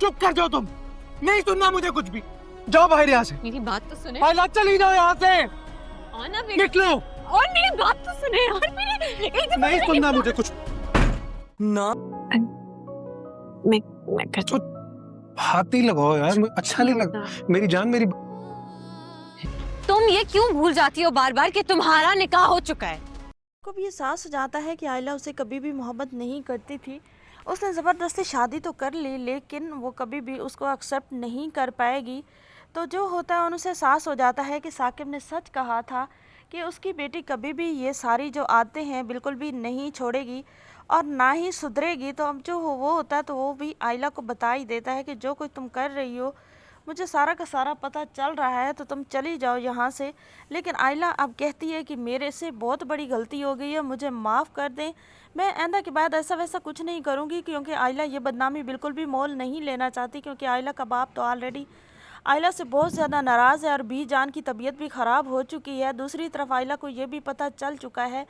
चुप कर जाओ तुम, नहीं सुनना मुझे कुछ भी। जाओ बाहर यहाँ से। मेरी बात तो सुने। आइला चली जाओ यहाँ से। आना निकलो। और मेरी बात तो सुने यार, मेरी नहीं सुनना मुझे कुछ ना। मैं कर हाथ नहीं लगाओ यार, मुझे अच्छा नहीं लगता। मेरी जान, मेरी तुम ये क्यों भूल जाती हो बार बार कि तुम्हारा निकाह हो चुका है? को भी एहसास हो जाता है कि आयला उसे कभी भी मोहब्बत नहीं करती थी। उसने ज़बरदस्ती शादी तो कर ली, लेकिन वो कभी भी उसको एक्सेप्ट नहीं कर पाएगी। तो जो होता है उसे एहसास हो जाता है कि साकिब ने सच कहा था कि उसकी बेटी कभी भी ये सारी जो आदतें हैं बिल्कुल भी नहीं छोड़ेगी और ना ही सुधरेगी। तो अब जो वो होता है तो वो भी आयला को बता ही देता है कि जो कुछ तुम कर रही हो मुझे सारा का सारा पता चल रहा है, तो तुम चली जाओ यहाँ से। लेकिन आयला अब कहती है कि मेरे से बहुत बड़ी गलती हो गई है, मुझे माफ़ कर दें, मैं आइंदा के बाद ऐसा वैसा कुछ नहीं करूँगी। क्योंकि आयला ये बदनामी बिल्कुल भी मोल नहीं लेना चाहती, क्योंकि आयला का बाप तो ऑलरेडी आयला से बहुत ज़्यादा नाराज़ है और बी जान की तबीयत भी ख़राब हो चुकी है। दूसरी तरफ आयला को ये भी पता चल चुका है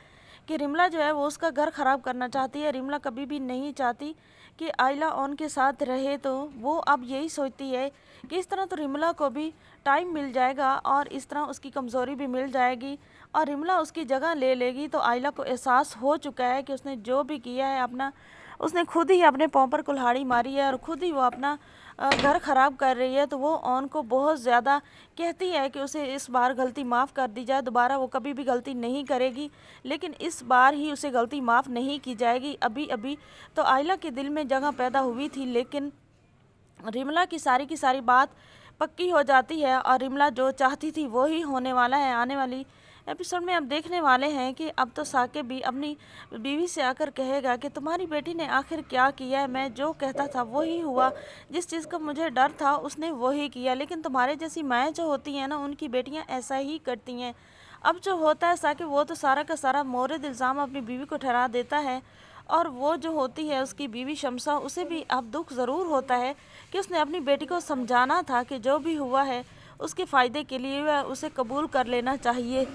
कि रिमला जो है वो उसका घर ख़राब करना चाहती है। रिमला कभी भी नहीं चाहती कि आयला उनके साथ रहे, तो वो अब यही सोचती है कि इस तरह तो रिमला को भी टाइम मिल जाएगा और इस तरह उसकी कमज़ोरी भी मिल जाएगी और रिमला उसकी जगह ले लेगी। तो आयला को एहसास हो चुका है कि उसने जो भी किया है उसने खुद ही अपने पाँव पर कुल्हाड़ी मारी है और खुद ही वो अपना घर ख़राब कर रही है। तो वो ऑन को बहुत ज़्यादा कहती है कि उसे इस बार गलती माफ़ कर दी जाए, दोबारा वो कभी भी गलती नहीं करेगी। लेकिन इस बार ही उसे गलती माफ़ नहीं की जाएगी। अभी अभी तो आयला के दिल में जगह पैदा हुई थी, लेकिन रिमला की सारी बात पक्की हो जाती है और रिमला जो चाहती थी वो ही होने वाला है। आने वाली एपिसोड में अब देखने वाले हैं कि अब तो साकिब भी अपनी बीवी से आकर कहेगा कि तुम्हारी बेटी ने आखिर क्या किया है, मैं जो कहता था वही हुआ, जिस चीज़ का मुझे डर था उसने वही किया। लेकिन तुम्हारे जैसी माएँ जो होती हैं ना, उनकी बेटियाँ ऐसा ही करती हैं। अब जो होता है साकिब वो तो सारा का सारा मोरद इल्ज़ाम अपनी बीवी को ठहरा देता है और वो जो होती है उसकी बीवी शमसा, उसे भी अब दुख ज़रूर होता है कि उसने अपनी बेटी को समझाना था कि जो भी हुआ है उसके फ़ायदे के लिए वह उसे कबूल कर लेना चाहिए।